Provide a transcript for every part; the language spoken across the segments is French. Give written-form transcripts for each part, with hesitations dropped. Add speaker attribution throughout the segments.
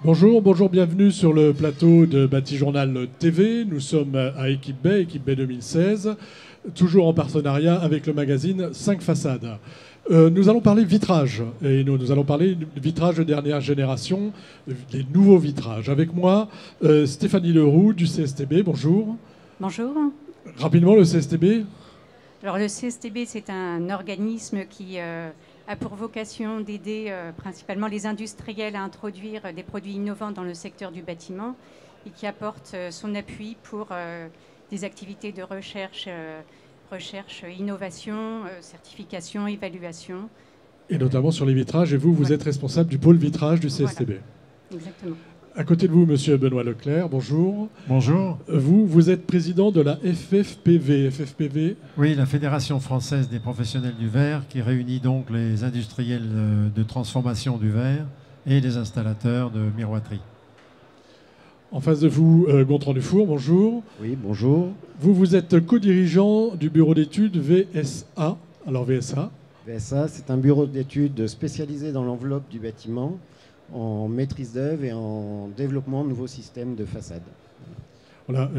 Speaker 1: Bonjour, bonjour, bienvenue sur le plateau de Batijournal TV. Nous sommes à Équipe B 2016, toujours en partenariat avec le magazine 5 façades. Nous allons parler vitrage, et nous allons parler vitrage de dernière génération, les nouveaux vitrages. Avec moi, Stéphanie Leroux du CSTB, bonjour.
Speaker 2: Bonjour.
Speaker 1: Rapidement, le CSTB.
Speaker 2: Alors le CSTB, c'est un organisme qui a pour vocation d'aider principalement les industriels à introduire des produits innovants dans le secteur du bâtiment et qui apporte son appui pour des activités de recherche, innovation, certification, évaluation.
Speaker 1: Et notamment sur les vitrages. Et vous êtes responsable du pôle vitrage du CSTB.
Speaker 2: Voilà. Exactement.
Speaker 1: À côté de vous, monsieur Benoît Leclerc, bonjour.
Speaker 3: Bonjour.
Speaker 1: Vous êtes président de la FFPV. FFPV.
Speaker 3: Oui, la Fédération française des professionnels du verre, qui réunit donc les industriels de transformation du verre et les installateurs de miroiterie.
Speaker 1: En face de vous, Gontran Dufour, bonjour.
Speaker 4: Oui, bonjour.
Speaker 1: Vous êtes co-dirigeant du bureau d'études VSA. Alors VSA.
Speaker 4: VSA, c'est un bureau d'études spécialisé dans l'enveloppe du bâtiment, en maîtrise d'œuvre et en développement de nouveaux systèmes de façade.
Speaker 1: Voilà,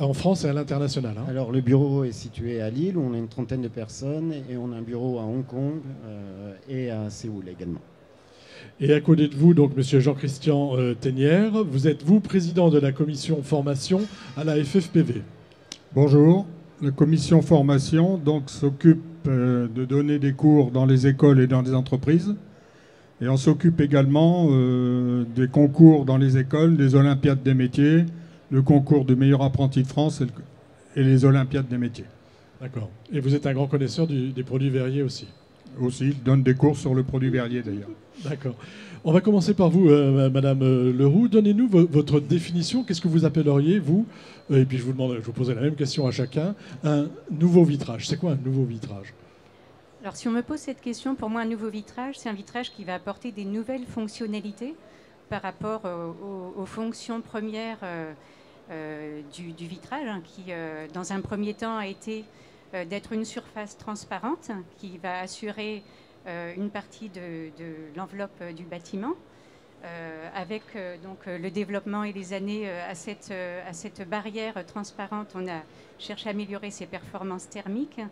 Speaker 1: en France et à l'international. Hein.
Speaker 4: Alors le bureau est situé à Lille, où on a une trentaine de personnes, et on a un bureau à Hong Kong et à Séoul également.
Speaker 1: Et à côté de vous, donc monsieur Jean-Christian Ténière, vous êtes président de la commission formation à la FFPV.
Speaker 5: Bonjour, la commission formation donc s'occupe de donner des cours dans les écoles et dans les entreprises. Et on s'occupe également des concours dans les écoles, des Olympiades des métiers, le concours du meilleur apprenti de France et les Olympiades des métiers.
Speaker 1: D'accord. Et vous êtes un grand connaisseur des produits verriers aussi.
Speaker 5: Aussi, je donne des cours sur le produit verrier d'ailleurs.
Speaker 1: D'accord. On va commencer par vous, Madame Leroux. Donnez-nous votre définition. Qu'est-ce que vous appelleriez, vous, et puis je vous poserai la même question à chacun, un nouveau vitrage. C'est quoi un nouveau vitrage ?
Speaker 2: Alors si on me pose cette question, pour moi un nouveau vitrage, c'est un vitrage qui va apporter des nouvelles fonctionnalités par rapport aux fonctions premières du vitrage, hein, qui dans un premier temps a été d'être une surface transparente qui va assurer une partie de l'enveloppe du bâtiment. Avec donc, le développement et les années à cette barrière transparente, on a cherché à améliorer ses performances thermiques.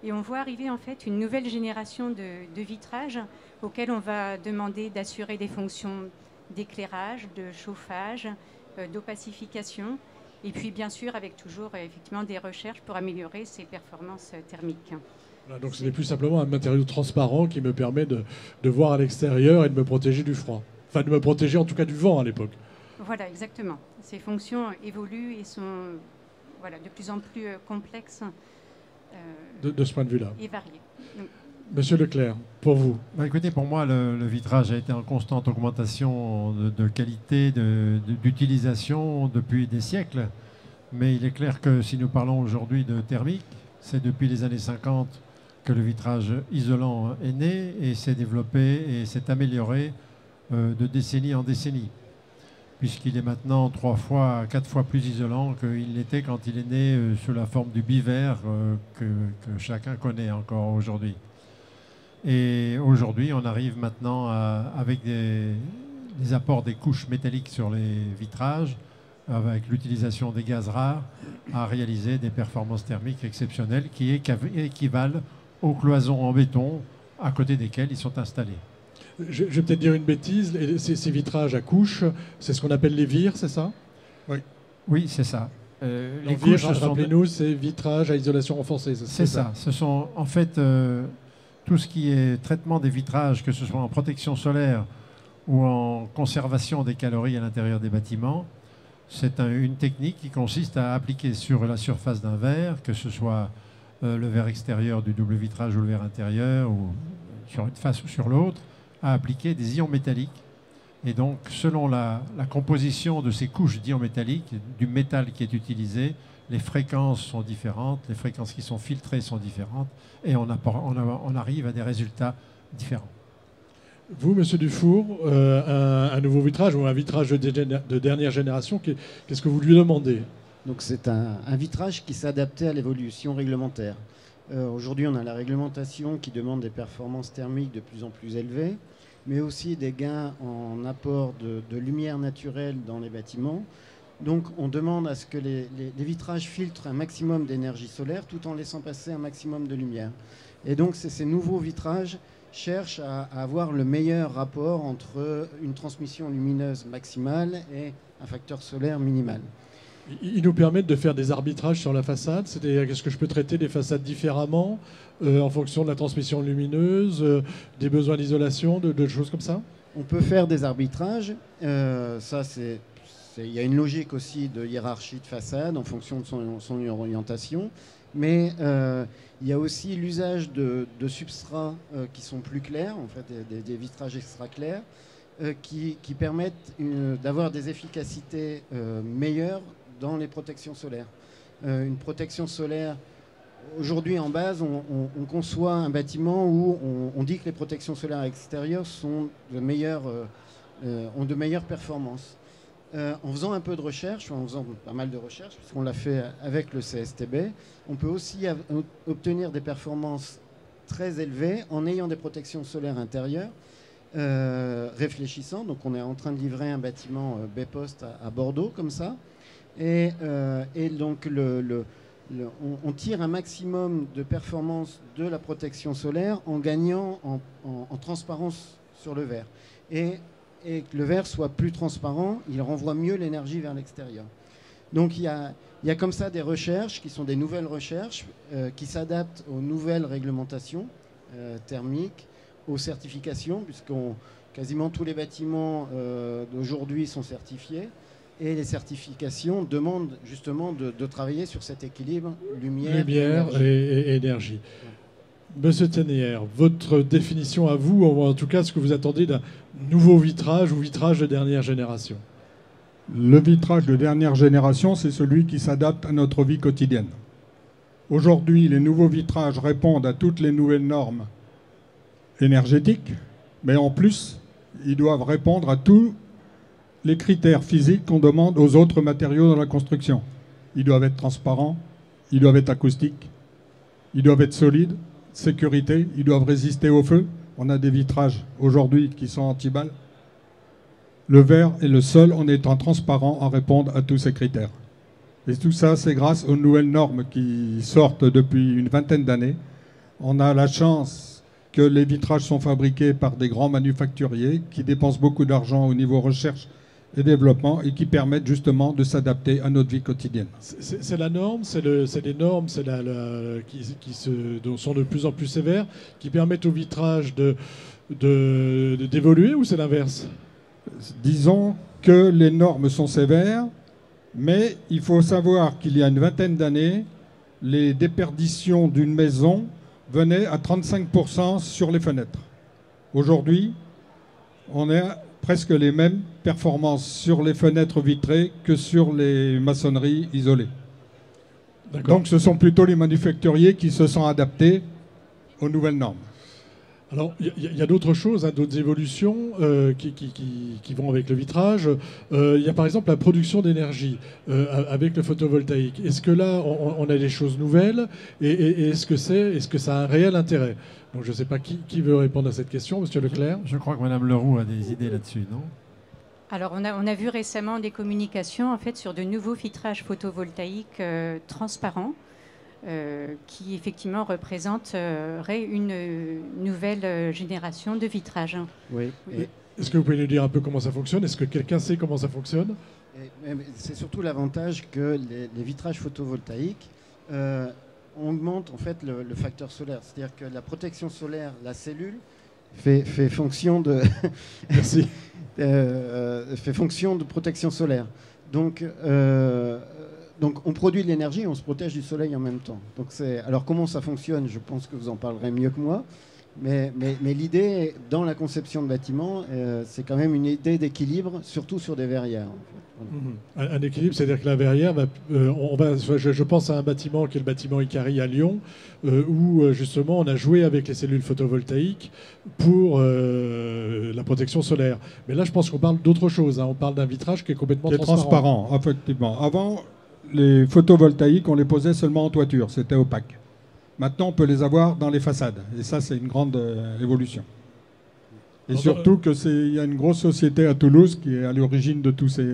Speaker 2: Et on voit arriver en fait une nouvelle génération de vitrages auxquels on va demander d'assurer des fonctions d'éclairage, de chauffage, d'opacification, et puis bien sûr avec toujours effectivement des recherches pour améliorer ses performances thermiques.
Speaker 1: Voilà, donc ce n'est plus simplement un matériau transparent qui me permet de voir à l'extérieur et de me protéger du froid. Enfin de me protéger en tout cas du vent à l'époque.
Speaker 2: Voilà, exactement. Ces fonctions évoluent et sont voilà, de plus en plus complexes.
Speaker 1: De ce point de vue-là.
Speaker 2: Et varié.
Speaker 1: Monsieur Leclerc, pour vous.
Speaker 3: Écoutez, pour moi, le vitrage a été en constante augmentation de qualité, d'utilisation depuis des siècles. Mais il est clair que si nous parlons aujourd'hui de thermique, c'est depuis les années 50 que le vitrage isolant est né et s'est développé et s'est amélioré de décennie en décennie, puisqu'il est maintenant 3 fois, 4 fois plus isolant qu'il l'était quand il est né sous la forme du biverre que chacun connaît encore aujourd'hui. Et aujourd'hui, on arrive maintenant avec des apports des couches métalliques sur les vitrages, avec l'utilisation des gaz rares, à réaliser des performances thermiques exceptionnelles qui équivalent aux cloisons en béton à côté desquelles ils sont installés.
Speaker 1: Je vais peut-être dire une bêtise, ces vitrages à couches, c'est ce qu'on appelle les vires, c'est ça ?
Speaker 3: Oui, c'est ça.
Speaker 1: Les couches, rappelez-nous, c'est vitrage à isolation renforcée.
Speaker 3: C'est ça. Ce sont en fait tout ce qui est traitement des vitrages, que ce soit en protection solaire ou en conservation des calories à l'intérieur des bâtiments. C'est une technique qui consiste à appliquer sur la surface d'un verre, que ce soit le verre extérieur du double vitrage ou le verre intérieur, ou sur une face ou sur l'autre, à appliquer des ions métalliques. Et donc, selon la composition de ces couches d'ions métalliques, du métal qui est utilisé, les fréquences sont différentes, les fréquences qui sont filtrées sont différentes, et on arrive à des résultats différents.
Speaker 1: Vous, monsieur Dufour, un nouveau vitrage ou un vitrage de dernière génération, qu'est-ce que vous lui demandez ?
Speaker 4: Donc c'est un vitrage qui s'est adapté à l'évolution réglementaire. Aujourd'hui, on a la réglementation qui demande des performances thermiques de plus en plus élevées. mais aussi des gains en apport de lumière naturelle dans les bâtiments. Donc on demande à ce que les vitrages filtrent un maximum d'énergie solaire tout en laissant passer un maximum de lumière. Et donc ces nouveaux vitrages cherchent à avoir le meilleur rapport entre une transmission lumineuse maximale et un facteur solaire minimal.
Speaker 1: Ils nous permettent de faire des arbitrages sur la façade, c'est-à-dire est-ce que je peux traiter les façades différemment en fonction de la transmission lumineuse, des besoins d'isolation, de choses comme ça?
Speaker 4: On peut faire des arbitrages, il y a une logique aussi de hiérarchie de façade en fonction de son orientation, mais il y a aussi l'usage de substrats qui sont plus clairs, en fait des vitrages extra clairs, qui permettent d'avoir des efficacités meilleures dans les protections solaires. Une protection solaire, aujourd'hui en base, on conçoit un bâtiment où on dit que les protections solaires extérieures ont de meilleures performances. En faisant un peu de recherche, en faisant pas mal de recherches, puisqu'on l'a fait avec le CSTB, on peut aussi obtenir des performances très élevées en ayant des protections solaires intérieures réfléchissantes. Donc on est en train de livrer un bâtiment B-Post à Bordeaux comme ça. Et donc on tire un maximum de performance de la protection solaire en gagnant en transparence sur le verre. Et que le verre soit plus transparent, il renvoie mieux l'énergie vers l'extérieur. Donc il y a comme ça des recherches qui sont des nouvelles recherches qui s'adaptent aux nouvelles réglementations thermiques, aux certifications, puisque quasiment tous les bâtiments d'aujourd'hui sont certifiés. Et les certifications demandent justement de travailler sur cet équilibre lumière
Speaker 1: et énergie. Monsieur Thénière, votre définition à vous, ou en tout cas ce que vous attendez d'un nouveau vitrage ou vitrage de dernière génération?
Speaker 5: Le vitrage de dernière génération, c'est celui qui s'adapte à notre vie quotidienne. Aujourd'hui, les nouveaux vitrages répondent à toutes les nouvelles normes énergétiques, mais en plus, ils doivent répondre à tous les critères physiques qu'on demande aux autres matériaux dans la construction. Ils doivent être transparents, ils doivent être acoustiques, ils doivent être solides, sécurité, ils doivent résister au feu. On a des vitrages aujourd'hui qui sont anti-balles. Le verre et le sol, en étant transparent, en répondent à tous ces critères. Et tout ça, c'est grâce aux nouvelles normes qui sortent depuis une vingtaine d'années. On a la chance que les vitrages sont fabriqués par des grands manufacturiers qui dépensent beaucoup d'argent au niveau recherche et développement et qui permettent justement de s'adapter à notre vie quotidienne.
Speaker 1: C'est la norme, c'est les normes qui sont de plus en plus sévères, qui permettent au vitrage d'évoluer, ou c'est l'inverse?
Speaker 5: Disons que les normes sont sévères, mais il faut savoir qu'il y a une vingtaine d'années, les déperditions d'une maison venaient à 35% sur les fenêtres. Aujourd'hui, on est presque les mêmes performances sur les fenêtres vitrées que sur les maçonneries isolées. Donc ce sont plutôt les manufacturiers qui se sont adaptés aux nouvelles normes.
Speaker 1: Alors, il y a d'autres choses, hein, d'autres évolutions qui vont avec le vitrage. Il y a par exemple la production d'énergie avec le photovoltaïque. Est-ce que là, on a des choses nouvelles et est-ce que ça a un réel intérêt? Donc, je ne sais pas qui veut répondre à cette question, Monsieur Leclerc.
Speaker 3: Je crois que Madame Leroux a des idées là-dessus, non?
Speaker 2: Alors, on a vu récemment des communications en fait, sur de nouveaux vitrages photovoltaïques transparents. Qui effectivement représenterait une nouvelle génération de vitrages. Oui.
Speaker 1: Est-ce que vous pouvez nous dire un peu comment ça fonctionne? Est-ce que quelqu'un sait comment ça fonctionne?
Speaker 4: C'est surtout l'avantage que les vitrages photovoltaïques augmentent en fait le facteur solaire. C'est-à-dire que la protection solaire, la cellule, fait fonction de
Speaker 1: Merci.
Speaker 4: fait fonction de protection solaire. Donc on produit de l'énergie et on se protège du soleil en même temps. Alors comment ça fonctionne? Je pense que vous en parlerez mieux que moi. Mais l'idée, dans la conception de bâtiments, c'est quand même une idée d'équilibre, surtout sur des verrières. En fait.
Speaker 1: Un équilibre, c'est-à-dire que la verrière, je pense à un bâtiment qui est le bâtiment Icari à Lyon, où justement on a joué avec les cellules photovoltaïques pour la protection solaire. Mais là, je pense qu'on parle d'autre chose. Hein. On parle d'un vitrage qui est complètement transparent.
Speaker 5: Effectivement. Avant, les photovoltaïques, on les posait seulement en toiture, c'était opaque. Maintenant, on peut les avoir dans les façades. Et ça, c'est une grande évolution. Et surtout qu'il y a une grosse société à Toulouse qui est à l'origine de tous ces...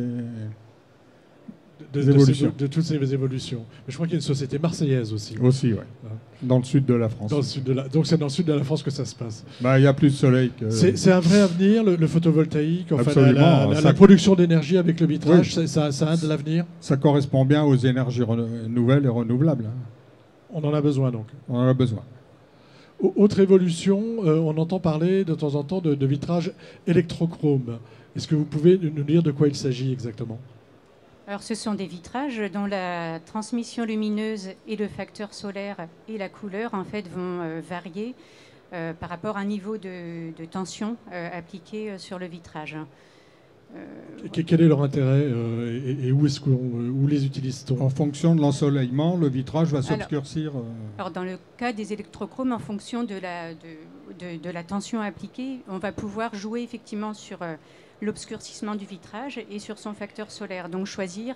Speaker 1: de toutes ces évolutions. Mais je crois qu'il y a une société marseillaise aussi.
Speaker 5: Aussi, oui. Dans le sud de la France.
Speaker 1: Donc c'est dans le sud de la France que ça se passe.
Speaker 5: Bah, il y a plus de soleil que...
Speaker 1: C'est un vrai avenir, le photovoltaïque, enfin,
Speaker 5: Absolument.
Speaker 1: la production d'énergie avec le vitrage, oui. Ça a de l'avenir.
Speaker 5: Ça correspond bien aux énergies nouvelles et renouvelables.
Speaker 1: On en a besoin donc.
Speaker 5: On en a besoin.
Speaker 1: Autre évolution, on entend parler de temps en temps de vitrage électrochrome. Est-ce que vous pouvez nous dire de quoi il s'agit exactement ?
Speaker 2: Alors, ce sont des vitrages dont la transmission lumineuse et le facteur solaire et la couleur en fait vont varier par rapport à un niveau de tension appliqué sur le vitrage.
Speaker 1: Quel est leur intérêt et où les utilise-t-on ?
Speaker 5: En fonction de l'ensoleillement, le vitrage va s'obscurcir.
Speaker 2: Alors, dans le cas des électrochromes, en fonction de la tension appliquée, on va pouvoir jouer effectivement sur l'obscurcissement du vitrage et sur son facteur solaire. Donc choisir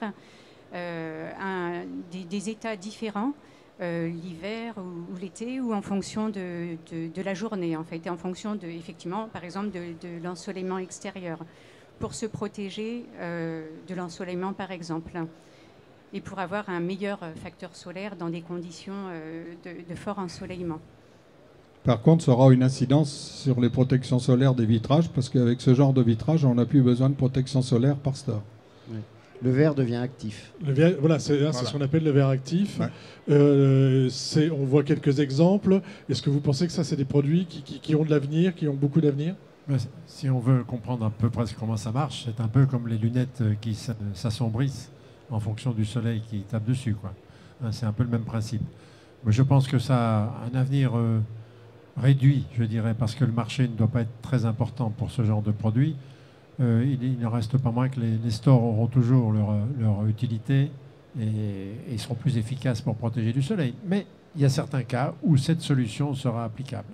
Speaker 2: des états différents l'hiver ou l'été ou en fonction de la journée en fait, et en fonction effectivement par exemple de l'ensoleillement extérieur pour se protéger de l'ensoleillement par exemple et pour avoir un meilleur facteur solaire dans des conditions de fort ensoleillement.
Speaker 5: Par contre, ça aura une incidence sur les protections solaires des vitrages, parce qu'avec ce genre de vitrage, on n'a plus besoin de protection solaire par store.
Speaker 4: Oui. Le verre devient actif.
Speaker 1: Voilà, c'est ce qu'on appelle le verre actif. Ouais. On voit quelques exemples. Est-ce que vous pensez que ça, c'est des produits qui ont de l'avenir, qui ont beaucoup d'avenir ?
Speaker 3: Si on veut comprendre à peu près comment ça marche, c'est un peu comme les lunettes qui s'assombrissent en fonction du soleil qui tape dessus, quoi. C'est un peu le même principe. Mais je pense que ça a un avenir... réduit, je dirais, parce que le marché ne doit pas être très important pour ce genre de produit. Il ne reste pas moins que les stores auront toujours leur utilité et seront plus efficaces pour protéger du soleil. Mais il y a certains cas où cette solution sera applicable.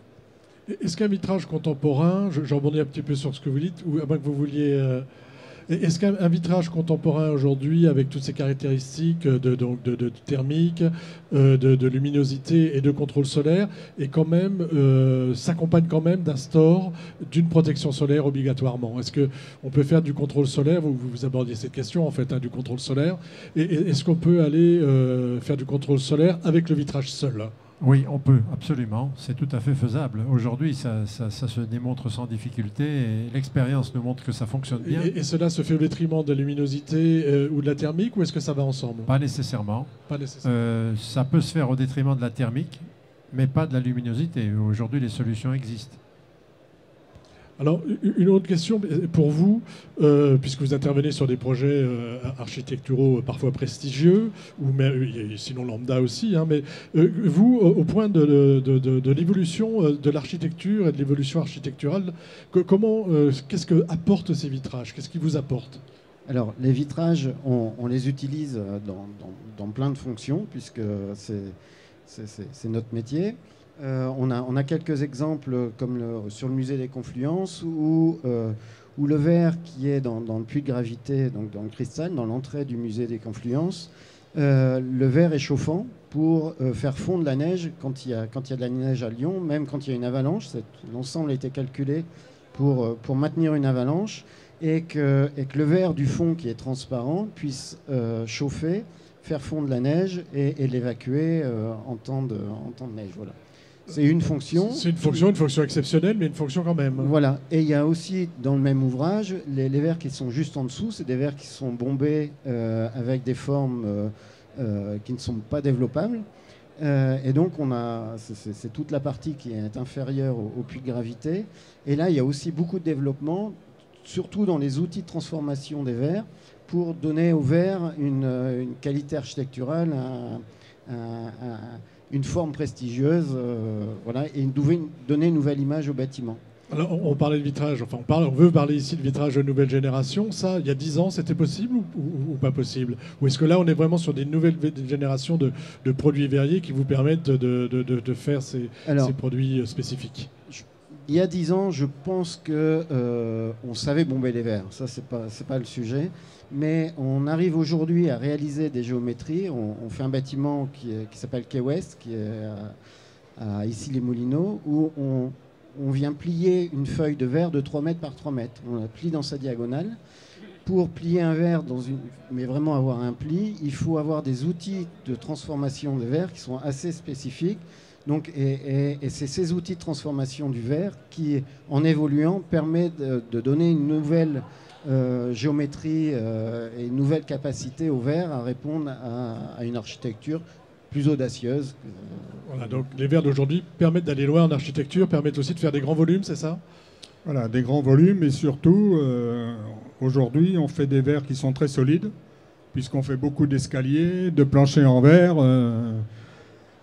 Speaker 1: Est-ce qu'un vitrage contemporain, je rebondis un petit peu sur ce que vous dites, ou à moins que vous vouliez... Est-ce qu'un vitrage contemporain aujourd'hui, avec toutes ces caractéristiques de thermique, de luminosité et de contrôle solaire, s'accompagne quand même d'un store, d'une protection solaire obligatoirement ? Est-ce qu'on peut faire du contrôle solaire ? Vous abordiez cette question en fait, du contrôle solaire. Et est-ce qu'on peut aller faire du contrôle solaire avec le vitrage seul ?
Speaker 3: Oui, on peut, absolument. C'est tout à fait faisable. Aujourd'hui, ça se démontre sans difficulté et l'expérience nous montre que ça fonctionne bien.
Speaker 1: Et cela se fait au détriment de la luminosité ou de la thermique, ou est-ce que ça va ensemble ?
Speaker 3: Pas nécessairement.
Speaker 1: Pas nécessairement.
Speaker 3: Ça peut se faire au détriment de la thermique, mais pas de la luminosité. Aujourd'hui, les solutions existent.
Speaker 1: Alors, une autre question pour vous, puisque vous intervenez sur des projets architecturaux parfois prestigieux, ou sinon lambda aussi, mais vous, au point de l'évolution de l'architecture et de l'évolution architecturale, qu'est-ce que apportent ces vitrages ? Qu'est-ce qu'ils vous apportent ?
Speaker 4: Alors, les vitrages, on les utilise dans plein de fonctions, puisque c'est notre métier. On a quelques exemples comme sur le musée des Confluences où le verre qui est dans le puits de gravité, donc dans le cristal, dans l'entrée du musée des Confluences, le verre est chauffant pour faire fondre la neige quand il y a de la neige à Lyon, même quand il y a une avalanche. L'ensemble a été calculé pour maintenir une avalanche et que le verre du fond qui est transparent puisse chauffer, faire fondre la neige et l'évacuer en temps de neige. Voilà. C'est une fonction.
Speaker 1: C'est une fonction exceptionnelle, mais une fonction quand même.
Speaker 4: Voilà. Et il y a aussi, dans le même ouvrage, les verres qui sont juste en dessous. C'est des verres qui sont bombés avec des formes qui ne sont pas développables. Et donc, c'est toute la partie qui est inférieure au puits de gravité. Et là, il y a aussi beaucoup de développement, surtout dans les outils de transformation des verres, pour donner au verre une qualité architecturale, une forme prestigieuse, voilà, et donner une nouvelle image au bâtiment.
Speaker 1: Alors, on parlait de vitrage, on veut parler ici de vitrage de nouvelle génération. Ça, il y a 10 ans, c'était possible ou pas possible ? Ou est-ce que là, on est vraiment sur des nouvelles générations de produits verriers qui vous permettent de faire ces produits spécifiques ?
Speaker 4: Il y a 10 ans, je pense qu'on savait bomber les verres. Ça, c'est pas le sujet. Mais on arrive aujourd'hui à réaliser des géométries. On fait un bâtiment qui s'appelle Quai Ouest, qui est à Issy-les-Moulineaux, où on vient plier une feuille de verre de 3 mètres par 3 mètres. On la plie dans sa diagonale. Pour plier un verre, mais vraiment avoir un pli, il faut avoir des outils de transformation de verre qui sont assez spécifiques. Donc, et c'est ces outils de transformation du verre qui, en évoluant, permet de donner une nouvelle géométrie et une nouvelle capacité au verre à répondre à une architecture plus audacieuse.
Speaker 1: Voilà, donc les verres d'aujourd'hui permettent d'aller loin en architecture, permettent aussi de faire des grands volumes, c'est ça?
Speaker 5: Voilà, des grands volumes et surtout, aujourd'hui, on fait des verres qui sont très solides, puisqu'on fait beaucoup d'escaliers, de planchers en verre.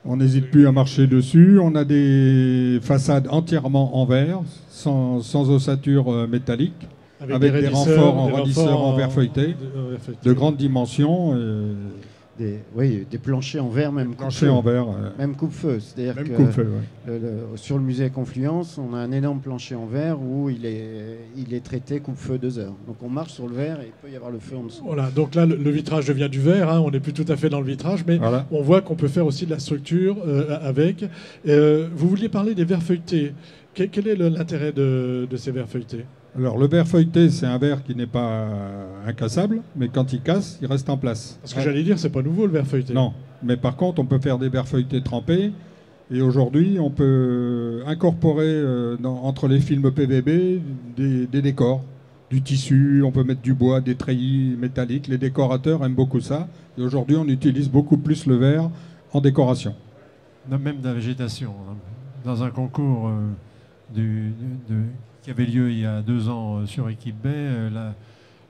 Speaker 5: On n'hésite plus à marcher dessus. On a des façades entièrement en verre, sans ossature métallique, avec des renforts en raidisseur en verre feuilleté, de grandes dimensions.
Speaker 4: Des planchers en verre, même
Speaker 5: coupe-feu. En verre,
Speaker 4: même coupe-feu. C'est-à-dire que sur le musée Confluence, on a un énorme plancher en verre où il est traité coupe-feu 2 heures. Donc on marche sur le verre et il peut y avoir le feu en dessous.
Speaker 1: Voilà, donc là, le vitrage devient du verre. Hein, on n'est plus tout à fait dans le vitrage, mais voilà. On voit qu'on peut faire aussi de la structure avec. Vous vouliez parler des verres feuilletés. Quel est l'intérêt de ces verres feuilletés?
Speaker 5: Alors, le verre feuilleté, c'est un verre qui n'est pas incassable, mais quand il casse, il reste en place.
Speaker 1: Parce que j'allais dire, c'est pas nouveau le verre feuilleté.
Speaker 5: Non, mais par contre, on peut faire des verres feuilletés trempés. Et aujourd'hui, on peut incorporer entre les films PVB des décors, du tissu, on peut mettre du bois, des treillis métalliques. Les décorateurs aiment beaucoup ça. Et aujourd'hui, on utilise beaucoup plus le verre en décoration.
Speaker 3: Même de la végétation. Dans un concours qui avait lieu il y a 2 ans sur Équipe B,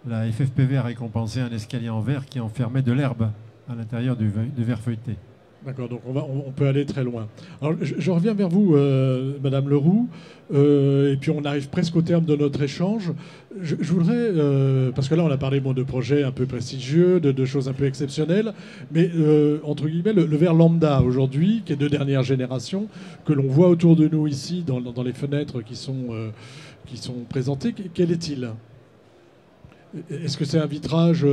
Speaker 3: la FFPV a récompensé un escalier en verre qui enfermait de l'herbe à l'intérieur du verre feuilleté.
Speaker 1: D'accord, donc on peut aller très loin. Alors, je reviens vers vous, Madame Leroux, et puis on arrive presque au terme de notre échange. Je voudrais, parce que là on a parlé de projets un peu prestigieux, de choses un peu exceptionnelles, mais entre guillemets, le verre lambda aujourd'hui, qui est de dernière génération, que l'on voit autour de nous ici, dans les fenêtres qui sont présentées, quel est-il ? Est-ce que c'est un vitrage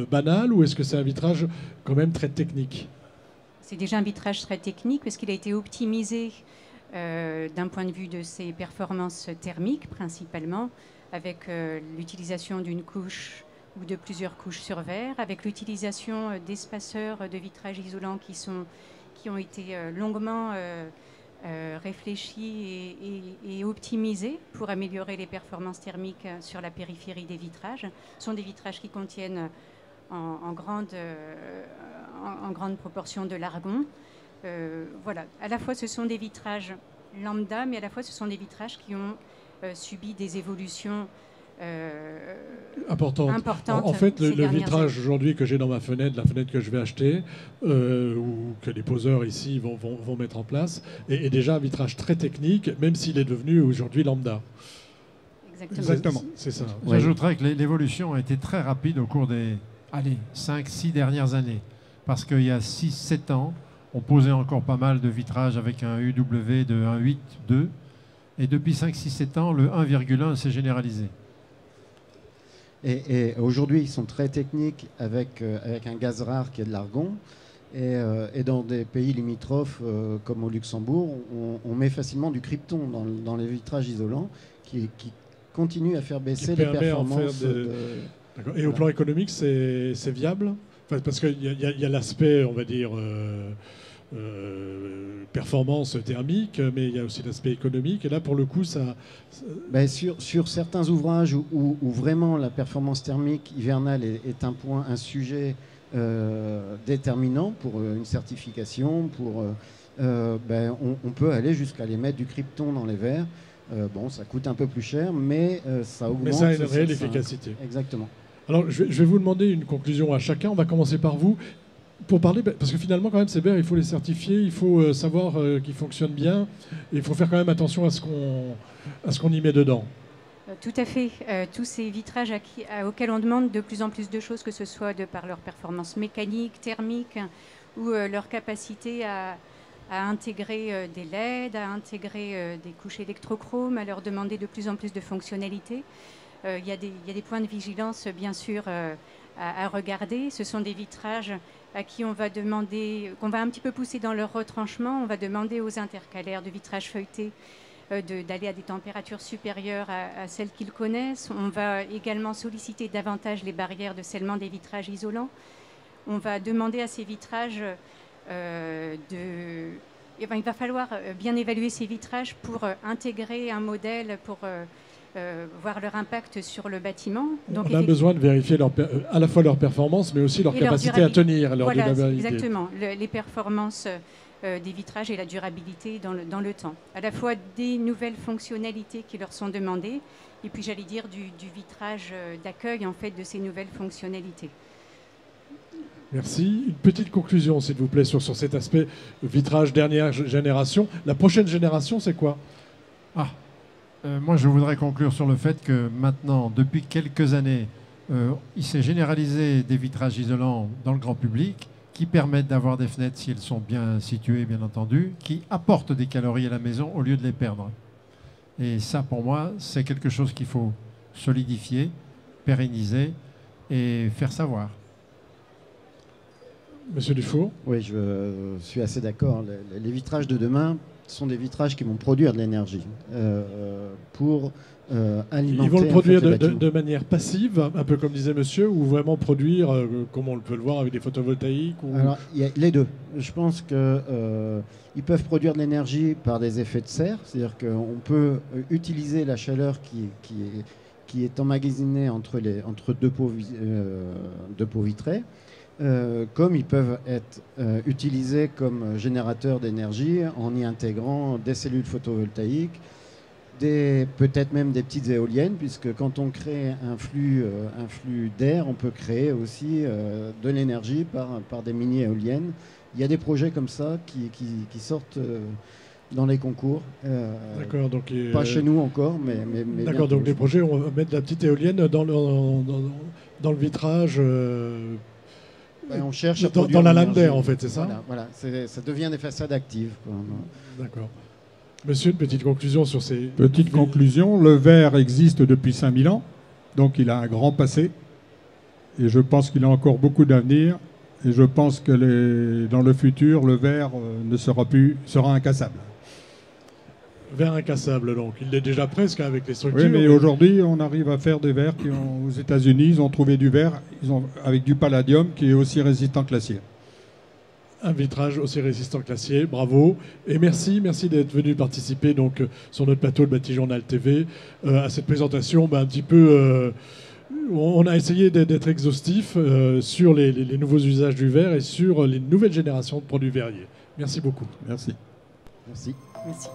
Speaker 1: banal ou est-ce que c'est un vitrage quand même très technique ?
Speaker 2: C'est déjà un vitrage très technique parce qu'il a été optimisé d'un point de vue de ses performances thermiques principalement, avec l'utilisation d'une couche ou de plusieurs couches sur verre, avec l'utilisation d'espaceurs de vitrage isolant qui ont été longuement réfléchis et optimisés pour améliorer les performances thermiques sur la périphérie des vitrages. Ce sont des vitrages qui contiennent en grande proportion de l'argon. Voilà. À la fois, ce sont des vitrages lambda, mais à la fois, ce sont des vitrages qui ont subi des évolutions
Speaker 1: importantes. En fait, le vitrage aujourd'hui que j'ai dans ma fenêtre, la fenêtre que je vais acheter, ou que les poseurs ici vont mettre en place, est déjà un vitrage très technique, même s'il est devenu aujourd'hui lambda.
Speaker 2: Exactement.
Speaker 1: C'est ça.
Speaker 3: J'ajouterais que l'évolution a été très rapide au cours des 5-6 dernières années. Parce qu'il y a 6-7 ans, on posait encore pas mal de vitrages avec un UW de 1,8-2. Et depuis 5-6-7 ans, le 1,1 s'est généralisé.
Speaker 4: Et aujourd'hui, ils sont très techniques avec un gaz rare qui est de l'argon. Et dans des pays limitrophes comme au Luxembourg, on met facilement du krypton dans les vitrages isolants qui continue à faire baisser les performances.
Speaker 1: Et au plan économique, c'est viable? Parce qu'il y a l'aspect, on va dire, performance thermique, mais il y a aussi l'aspect économique. Et là, pour le coup, ça...
Speaker 4: Sur certains ouvrages où vraiment la performance thermique hivernale est un sujet déterminant pour une certification, on peut aller jusqu'à aller mettre du krypton dans les verres. Ça coûte un peu plus cher, mais ça augmente...
Speaker 1: Mais ça a une réelle efficacité.
Speaker 4: Exactement.
Speaker 1: Alors, je vais vous demander une conclusion à chacun. On va commencer par vous. Pour parler, parce que finalement, quand même, ces verres, il faut les certifier, il faut savoir qu'ils fonctionnent bien, et il faut faire quand même attention à ce qu'on y met dedans.
Speaker 2: Tout à fait. Tous ces vitrages auxquels on demande de plus en plus de choses, que ce soit de par leur performance mécanique, thermique, ou leur capacité à intégrer des LED, à intégrer des couches électrochromes, à leur demander de plus en plus de fonctionnalités. Il y a des points de vigilance, bien sûr, à regarder. Ce sont des vitrages à qui on va demander, qu'on va un petit peu pousser dans leur retranchement. On va demander aux intercalaires de vitrage feuilleté d'aller à des températures supérieures à celles qu'ils connaissent. On va également solliciter davantage les barrières de scellement des vitrages isolants. On va demander à ces vitrages il va falloir bien évaluer ces vitrages pour intégrer un modèle, pour voir leur impact sur le bâtiment. Donc,
Speaker 1: on a besoin de vérifier à la fois leur performance, mais aussi leur capacité à tenir, leur
Speaker 2: voilà,
Speaker 1: durabilité.
Speaker 2: Exactement, les performances des vitrages et la durabilité dans le temps. À la fois des nouvelles fonctionnalités qui leur sont demandées, et puis j'allais dire du vitrage d'accueil en fait de ces nouvelles fonctionnalités.
Speaker 1: Merci. Une petite conclusion, s'il vous plaît, sur cet aspect vitrage dernière génération. La prochaine génération, c'est quoi?
Speaker 3: Moi, je voudrais conclure sur le fait que maintenant, depuis quelques années, il s'est généralisé des vitrages isolants dans le grand public qui permettent d'avoir des fenêtres, si elles sont bien situées, bien entendu, qui apportent des calories à la maison au lieu de les perdre. Et ça, pour moi, c'est quelque chose qu'il faut solidifier, pérenniser et faire savoir.
Speaker 1: Monsieur Dufour?
Speaker 4: Oui, je suis assez d'accord. Les vitrages de demain sont des vitrages qui vont produire de l'énergie pour alimenter.
Speaker 1: Ils vont le produire de manière passive, un peu comme disait monsieur, ou vraiment produire, comme on peut le voir, avec des photovoltaïques
Speaker 4: Alors, il y a les deux. Je pense qu'ils peuvent produire de l'énergie par des effets de serre, c'est-à-dire qu'on peut utiliser la chaleur qui est emmagasinée entre deux pots vitrés. Comme ils peuvent être utilisés comme générateurs d'énergie en y intégrant des cellules photovoltaïques, peut-être même des petites éoliennes, puisque quand on crée un flux d'air, on peut créer aussi de l'énergie par des mini-éoliennes. Il y a des projets comme ça qui sortent dans les concours.
Speaker 1: D'accord, donc
Speaker 4: pas chez nous encore, mais
Speaker 1: d'accord, donc des projets, on va mettre de la petite éolienne dans le vitrage.
Speaker 4: On cherche
Speaker 1: dans la lame d'air, en fait, c'est ça?
Speaker 4: Voilà, ça devient des façades actives.
Speaker 1: D'accord. Monsieur, une petite conclusion sur ces...
Speaker 5: Petite conclusion, le verre existe depuis 5000 ans, donc il a un grand passé, et je pense qu'il a encore beaucoup d'avenir, et je pense que dans le futur, le verre sera incassable.
Speaker 1: Verre incassable, donc. Il l'est déjà presque avec les structures.
Speaker 5: Oui, mais aujourd'hui, on arrive à faire des verres aux États-Unis, ils ont trouvé du verre avec du palladium qui est aussi résistant que l'acier.
Speaker 1: Un vitrage aussi résistant que l'acier, bravo. Et merci d'être venu participer donc, sur notre plateau de Batijournal TV à cette présentation un petit peu... on a essayé d'être exhaustif sur les nouveaux usages du verre et sur les nouvelles générations de produits verriers. Merci beaucoup.
Speaker 5: Merci.
Speaker 4: Merci.
Speaker 2: Merci.